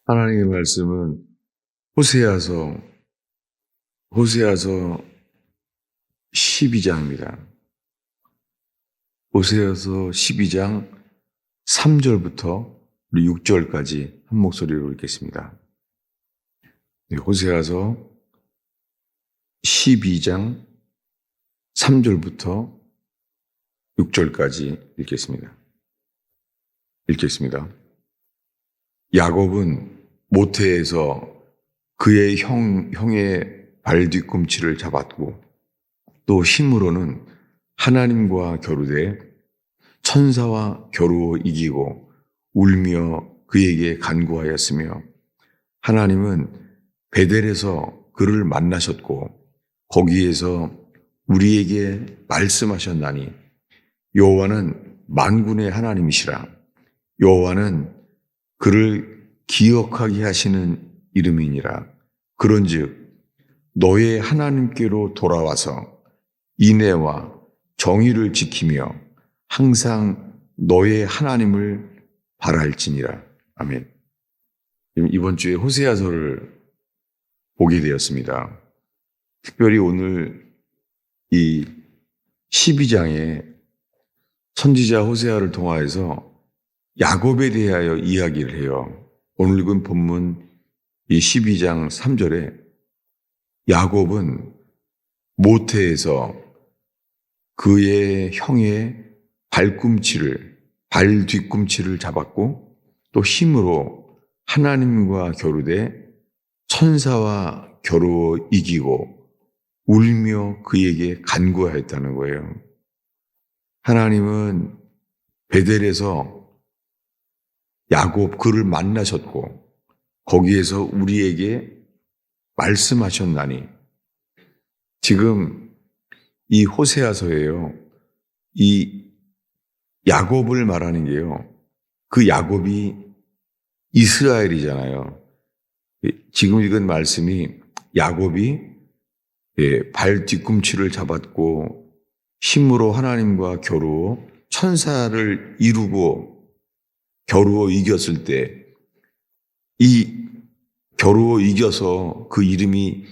하나님의 말씀은 호세아서 12장입니다. 호세아서 12장 3절부터 6절까지 한 목소리로 읽겠습니다. 네, 호세아서 12장 3절부터 6절까지 읽겠습니다. 야곱은 모태에서 그의 형의 발 뒤꿈치를 잡았고 또 힘으로는 하나님과 겨루되 천사와 겨루어 이기고 울며 그에게 간구하였으며 하나님은 베델에서 그를 만나셨고 거기에서 우리에게 말씀하셨나니 여호와는 만군의 하나님이시라. 여호와는 그를 기억하게 하시는 이름이니라. 그런즉 너의 하나님께로 돌아와서 인애와 정의를 지키며 항상 너의 하나님을 바랄지니라. 아멘. 이번 주에 호세아서를 보게 되었습니다. 특별히 오늘 이 12장에 선지자 호세아를 통하여서 야곱에 대하여 이야기를 해요. 오늘 읽은 본문 이 12장 3절에 야곱은 모태에서 그의 형의 발 뒤꿈치를 잡았고 또 힘으로 하나님과 겨루되 천사와 겨루어 이기고 울며 그에게 간구하였다는 거예요. 하나님은 베델에서 야곱 그를 만나셨고 거기에서 우리에게 말씀하셨나니 지금 이 호세아서예요. 이 야곱을 말하는 게요. 그 야곱이 이스라엘이잖아요. 지금 읽은 말씀이 야곱이 발 뒤꿈치를 잡았고 힘으로 하나님과 겨루어 천사를 이루고 겨루어 이겼을 때 이 겨루어 이겨서 그 이름이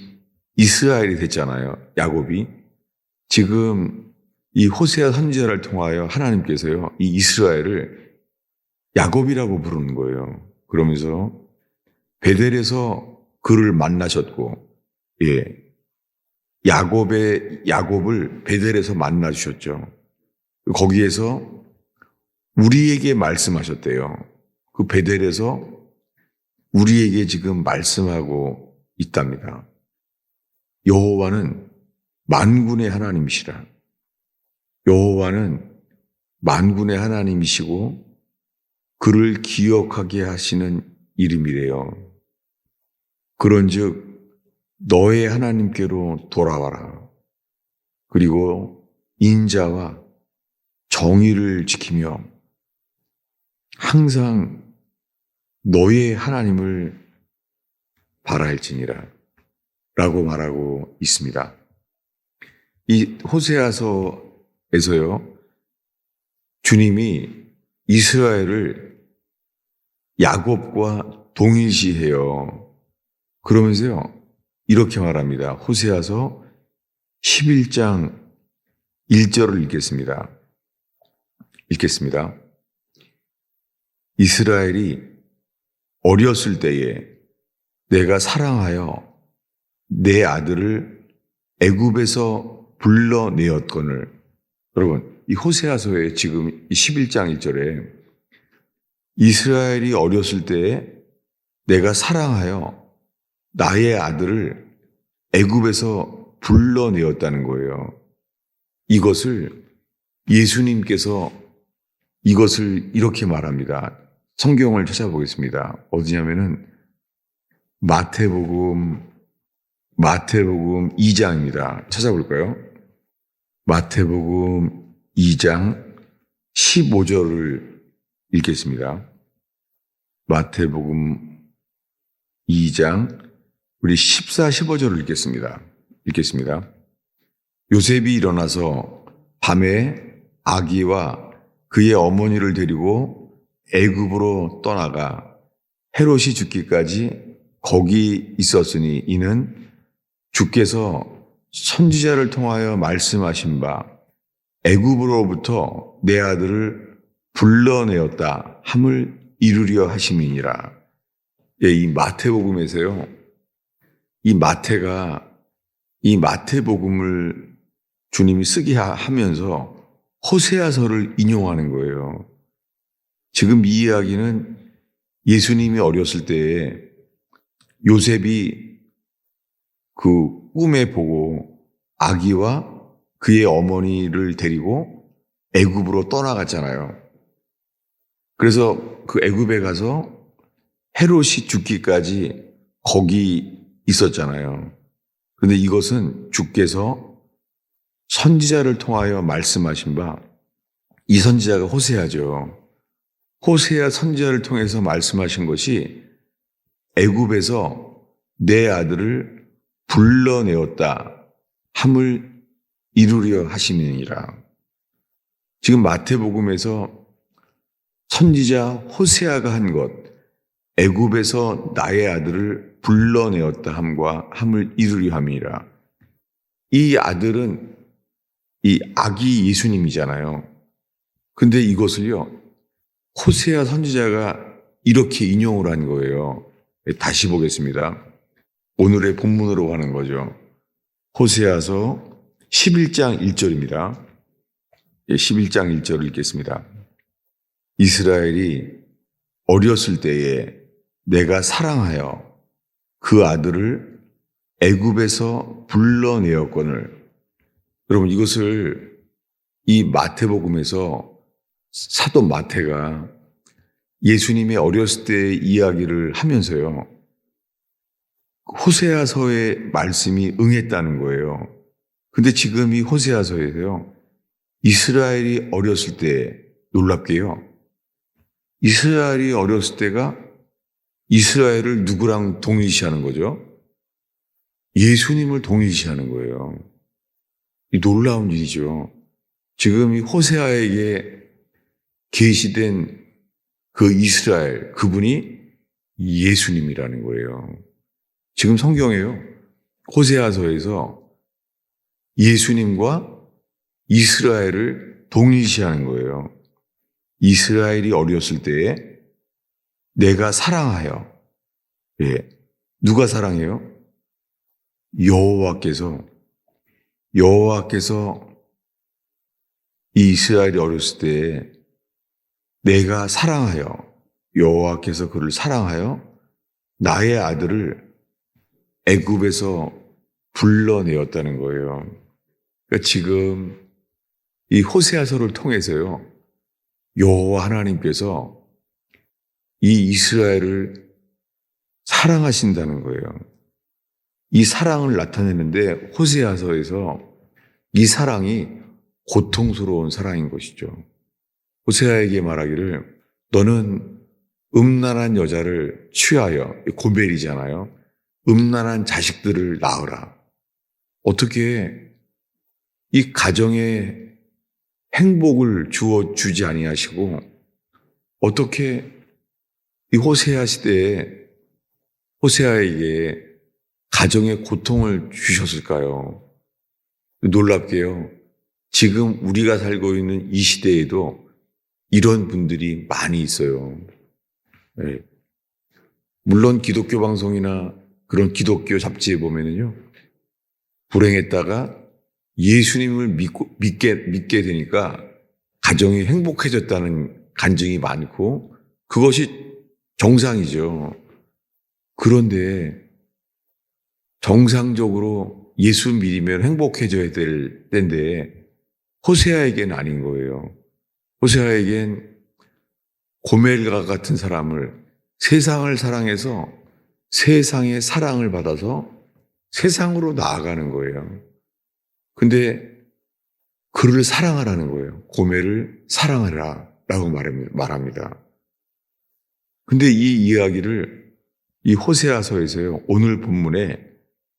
이스라엘이 됐잖아요. 야곱이. 지금 이 호세아 선지자를 통하여 하나님께서요. 이 이스라엘을 야곱이라고 부르는 거예요. 그러면서 베델에서 그를 만나셨고 야곱을 베델에서 만나 주셨죠. 거기에서 우리에게 말씀하셨대요. 그 베델에서 우리에게 지금 말씀하고 있답니다. 여호와는 만군의 하나님이시라. 여호와는 만군의 하나님이시고 그를 기억하게 하시는 이름이래요. 그런즉 너의 하나님께로 돌아와라. 그리고 인자와 정의를 지키며 항상 너의 하나님을 바랄지니라 라고 말하고 있습니다. 이 호세아서에서요, 주님이 이스라엘을 야곱과 동일시해요. 그러면서요, 이렇게 말합니다. 호세아서 11장 1절을 읽겠습니다. 이스라엘이 어렸을 때에 내가 사랑하여 내 아들을 애굽에서 불러내었거늘. 여러분, 이 호세아서의 지금 이 11장 1절에 이스라엘이 어렸을 때에 내가 사랑하여 나의 아들을 애굽에서 불러내었다는 거예요. 이것을 예수님께서 이것을 이렇게 말합니다. 성경을 찾아보겠습니다. 어디냐면은 마태복음 2장입니다. 찾아볼까요? 마태복음 2장 15절을 읽겠습니다. 마태복음 2장 우리 14, 15절을 읽겠습니다. 요셉이 일어나서 밤에 아기와 그의 어머니를 데리고 애굽으로 떠나가 헤롯이 죽기까지 거기 있었으니 이는 주께서 선지자를 통하여 말씀하신 바 애굽으로부터 내 아들을 불러내었다 함을 이루려 하심이니라. 예, 이 마태복음에서요. 이 마태복음을 주님이 쓰게 하면서 호세아서를 인용하는 거예요. 지금 이 이야기는 예수님이 어렸을 때에 요셉이 그 꿈에 보고 아기와 그의 어머니를 데리고 애굽으로 떠나갔잖아요. 그래서 그 애굽에 가서 헤롯이 죽기까지 거기 있었잖아요. 그런데 이것은 주께서 선지자를 통하여 말씀하신 바, 이 선지자가 호세아죠. 호세아 선지자를 통해서 말씀하신 것이 애굽에서 내 아들을 불러내었다 함을 이루려 하심이니라. 지금 마태복음에서 선지자 호세아가 한 것, 애굽에서 나의 아들을 불러내었다 함을 이루려 함이라. 이 아들은 이 아기 예수님이잖아요. 근데 이것을요, 호세아 선지자가 이렇게 인용을 한 거예요. 다시 보겠습니다. 오늘의 본문으로 가는 거죠. 호세아서 11장 1절입니다. 11장 1절을 읽겠습니다. 이스라엘이 어렸을 때에 내가 사랑하여 그 아들을 애굽에서 불러내었거늘. 여러분, 이것을 이 마태복음에서 사도 마태가 예수님의 어렸을 때의 이야기를 하면서요, 호세아서의 말씀이 응했다는 거예요. 근데 지금 이 호세아서에서요, 이스라엘이 어렸을 때, 놀랍게요, 이스라엘이 어렸을 때가 이스라엘을 누구랑 동일시하는 거죠? 예수님을 동일시하는 거예요. 이 놀라운 일이죠. 지금 이 호세아에게 계시된 그 이스라엘, 그분이 예수님이라는 거예요. 지금 성경에요, 호세아서에서 예수님과 이스라엘을 동일시하는 거예요. 이스라엘이 어렸을 때에 내가 사랑하여, 예, 누가 사랑해요? 여호와께서 이 이스라엘이 어렸을 때에 내가 사랑하여, 여호와께서 그를 사랑하여 나의 아들을 애굽에서 불러내었다는 거예요. 그러니까 지금 이 호세아서를 통해서요, 여호와 하나님께서 이 이스라엘을 사랑하신다는 거예요. 이 사랑을 나타내는데 호세아서에서 이 사랑이 고통스러운 사랑인 것이죠. 호세아에게 말하기를 너는 음란한 여자를 취하여, 고멜이잖아요. 음란한 자식들을 낳으라. 어떻게 이 가정에 행복을 주지 아니하시고 어떻게 이 호세아 시대에 호세아에게 가정의 고통을 주셨을까요? 놀랍게요, 지금 우리가 살고 있는 이 시대에도 이런 분들이 많이 있어요. 네. 물론 기독교 방송이나 그런 기독교 잡지에 보면은요, 불행했다가 예수님을 믿게 되니까 가정이 행복해졌다는 간증이 많고 그것이 정상이죠. 그런데 정상적으로 예수 믿으면 행복해져야 될 때인데 호세아에게는 아닌 거예요. 호세아에겐 고멜과 같은 사람을, 세상을 사랑해서 세상의 사랑을 받아서 세상으로 나아가는 거예요. 근데 그를 사랑하라는 거예요. 고멜을 사랑하라 라고 말합니다. 근데 이 이야기를 이 호세아서에서요, 오늘 본문에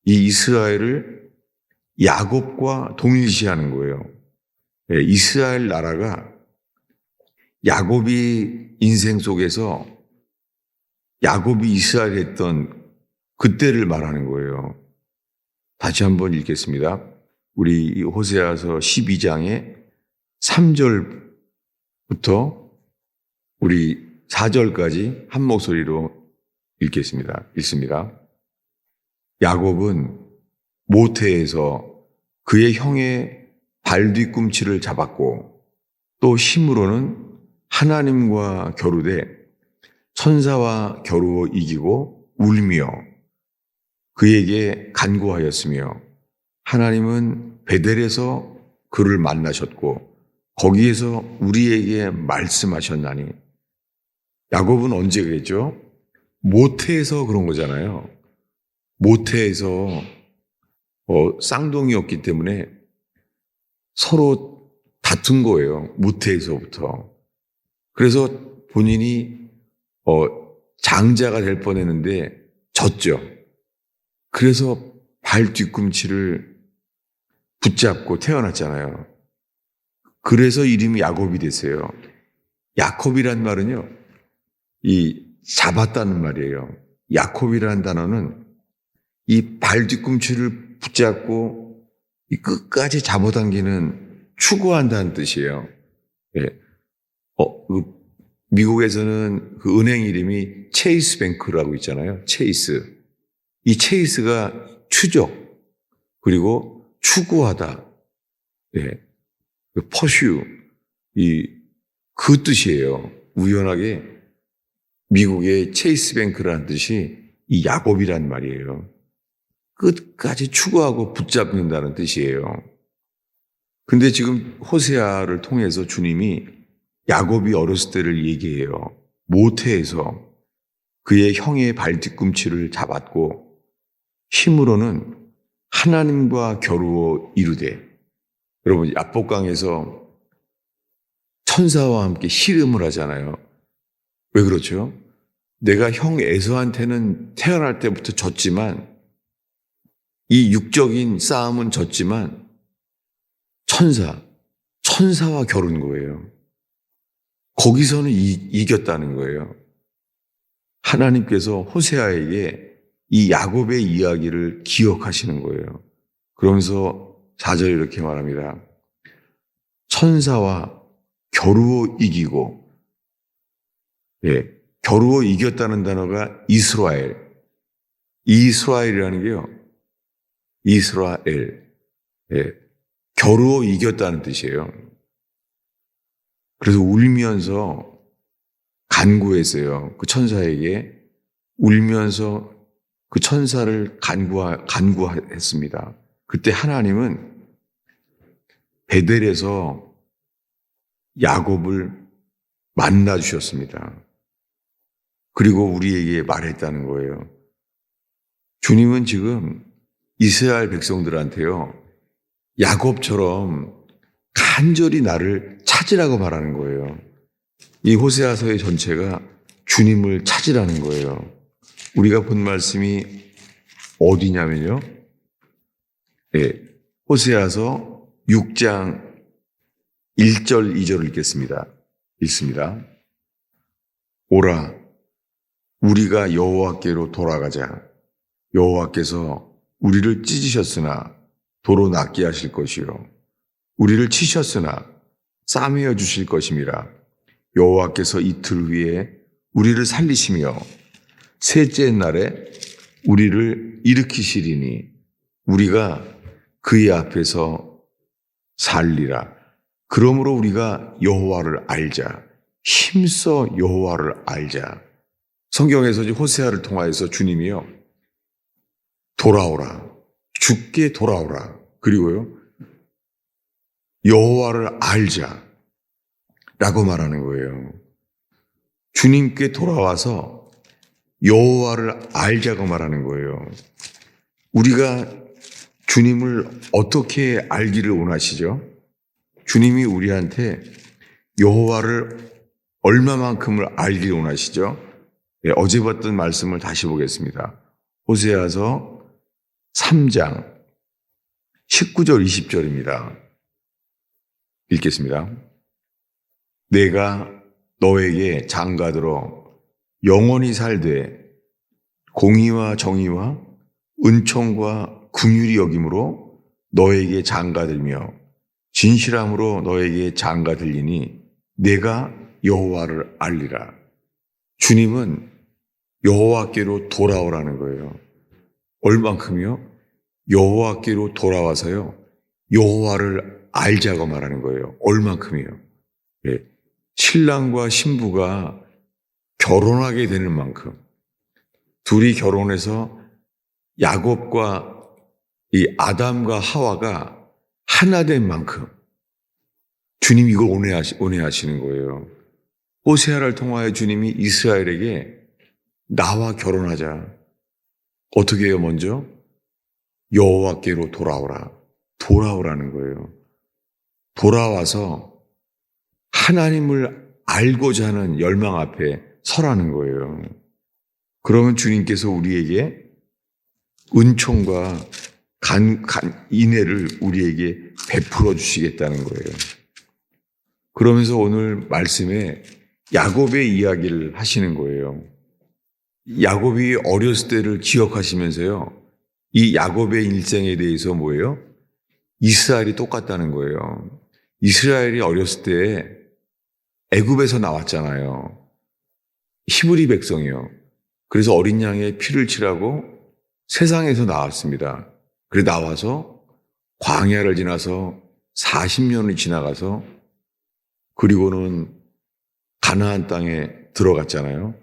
이 이스라엘을 야곱과 동일시하는 거예요. 예, 이스라엘 나라가 야곱이 인생 속에서 야곱이 이스라엘 했던 그때를 말하는 거예요. 다시 한번 읽겠습니다. 우리 이 호세아서 12장의 3절부터 우리 4절까지 한 목소리로 읽겠습니다. 읽습니다. 야곱은 모태에서 그의 형의 발 뒤꿈치를 잡았고 또 힘으로는 하나님과 겨루되 천사와 겨루어 이기고 울며 그에게 간구하였으며 하나님은 베델에서 그를 만나셨고 거기에서 우리에게 말씀하셨나니. 야곱은 언제 그랬죠? 모태에서 그런 거잖아요. 모태에서 쌍둥이였기 때문에 서로 다툰 거예요. 모태에서부터. 그래서 본인이 장자가 될 뻔했는데 졌죠. 그래서 발 뒤꿈치를 붙잡고 태어났잖아요. 그래서 이름이 야곱이 됐어요. 야콥이란 말은요, 이 잡았다는 말이에요. 야콥이라는 단어는 이 발 뒤꿈치를 붙잡고 이 끝까지 잡아당기는 추구한다는 뜻이에요. 예. 미국에서는 그 은행 이름이 체이스 뱅크라고 있잖아요. 체이스. 이 체이스가 추적, 그리고 추구하다. 예. 퍼슈. 그 뜻이에요. 우연하게 미국의 체이스 뱅크라는 뜻이 이 야곱이란 말이에요. 끝까지 추구하고 붙잡는다는 뜻이에요. 근데 지금 호세아를 통해서 주님이 야곱이 어렸을 때를 얘기해요. 모태에서 그의 형의 발 뒤꿈치를 잡았고 힘으로는 하나님과 겨루어 이루되. 여러분, 야복강에서 천사와 함께 씨름을 하잖아요. 왜 그렇죠? 내가 형 에서한테는 태어날 때부터 졌지만 이 육적인 싸움은 졌지만 천사와 겨룬 거예요. 거기서는 이겼다는 거예요. 하나님께서 호세아에게 이 야곱의 이야기를 기억하시는 거예요. 그러면서 4절에 이렇게 말합니다. 천사와 겨루어 이기고, 겨루어 이겼다는 단어가 이스라엘. 이스라엘이라는 게요. 이스라엘. 겨루어 이겼다는 뜻이에요. 그래서 울면서 간구했어요. 그 천사에게 울면서 그 천사를 간구했습니다. 그때 하나님은 베델에서 야곱을 만나 주셨습니다. 그리고 우리에게 말했다는 거예요. 주님은 지금 이스라엘 백성들한테요, 야곱처럼 간절히 나를 찾으라고 말하는 거예요. 이 호세아서의 전체가 주님을 찾으라는 거예요. 우리가 본 말씀이 어디냐면요. 호세아서 6장 1절, 2절을 읽습니다. 오라, 우리가 여호와께로 돌아가자. 여호와께서 우리를 찢으셨으나 도로 낫게 하실 것이요 우리를 치셨으나 싸매어 주실 것임이라. 여호와께서 이틀 후에 우리를 살리시며 셋째 날에 우리를 일으키시리니 우리가 그의 앞에서 살리라. 그러므로 우리가 여호와를 알자. 힘써 여호와를 알자. 성경에서 호세아를 통하여서 주님이요, 돌아오라. 주께 돌아오라. 그리고요, 여호와를 알자 라고 말하는 거예요. 주님께 돌아와서 여호와를 알자고 말하는 거예요. 우리가 주님을 어떻게 알기를 원하시죠? 주님이 우리한테 여호와를 얼마만큼을 알기를 원하시죠? 어제 봤던 말씀을 다시 보겠습니다. 호세아서 3장 19절 20절입니다. 읽겠습니다. 내가 너에게 장가들어 영원히 살되 공의와 정의와 은총과 긍휼이 여김으로 너에게 장가들며 진실함으로 너에게 장가들리니 내가 여호와를 알리라. 주님은 여호와께로 돌아오라는 거예요. 얼만큼요? 여호와께로 돌아와서요. 여호와를 알자고 말하는 거예요. 얼만큼이요? 예. 신랑과 신부가 결혼하게 되는 만큼, 둘이 결혼해서 야곱과 이 아담과 하와가 하나 된 만큼 주님이 이걸 원해하시는 거예요. 호세아를 통하여 주님이 이스라엘에게 나와 결혼하자. 어떻게 해요? 먼저 여호와께로 돌아오라는 거예요. 돌아와서 하나님을 알고자 하는 열망 앞에 서라는 거예요. 그러면 주님께서 우리에게 은총과 인애를 우리에게 베풀어 주시겠다는 거예요. 그러면서 오늘 말씀에 야곱의 이야기를 하시는 거예요. 야곱이 어렸을 때를 기억하시면서요. 이 야곱의 일생에 대해서 뭐예요? 이스라엘이 똑같다는 거예요. 이스라엘이 어렸을 때 애굽에서 나왔잖아요. 히브리 백성이요. 그래서 어린 양의 피를 치라고 세상에서 나왔습니다. 그래 나와서 광야를 지나서 40년이 지나가서 그리고는 가나안 땅에 들어갔잖아요.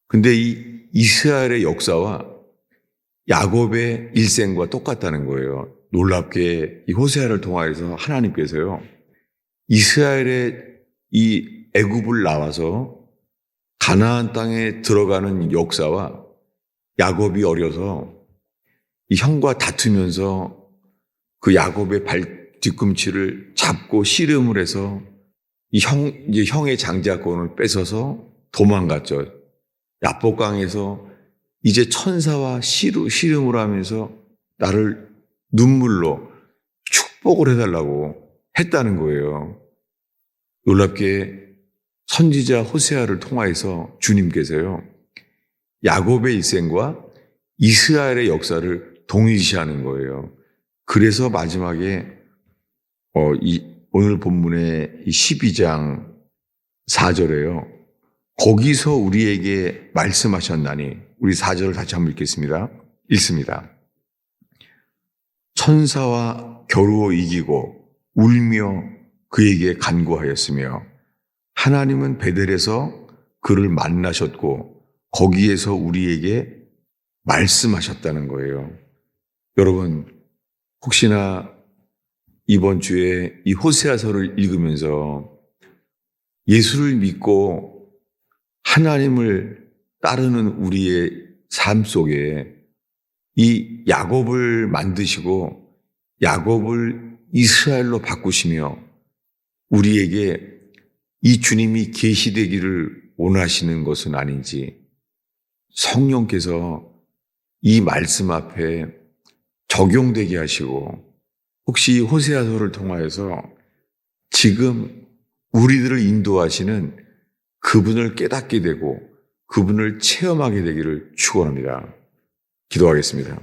근데 이 이스라엘의 역사와 야곱의 일생과 똑같다는 거예요. 놀랍게 이 호세아를 통하여서 하나님께서요. 이스라엘의 이 애굽을 나와서 가나안 땅에 들어가는 역사와 야곱이 어려서 이 형과 다투면서 그 야곱의 뒤꿈치를 잡고 씨름을 해서 이제 형의 장자권을 뺏어서 도망갔죠. 야복강에서 이제 천사와 씨름을 하면서 나를 눈물로 축복을 해달라고 했다는 거예요. 놀랍게 선지자 호세아를 통하여서 주님께서요. 야곱의 일생과 이스라엘의 역사를 동일시하는 거예요. 그래서 마지막에 오늘 본문의 12장 4절에요. 거기서 우리에게 말씀하셨나니 우리 4절을 다시 한번 읽습니다. 천사와 겨루어 이기고 울며 그에게 간구하였으며 하나님은 베델에서 그를 만나셨고 거기에서 우리에게 말씀하셨다는 거예요. 여러분 혹시나 이번 주에 이 호세아서를 읽으면서 예수를 믿고 하나님을 따르는 우리의 삶 속에 이 야곱을 만드시고 야곱을 이스라엘로 바꾸시며 우리에게 이 주님이 계시되기를 원하시는 것은 아닌지 성령께서 이 말씀 앞에 적용되게 하시고 혹시 호세아서를 통하여서 지금 우리들을 인도하시는 그분을 깨닫게 되고 그분을 체험하게 되기를 축원합니다. 기도하겠습니다.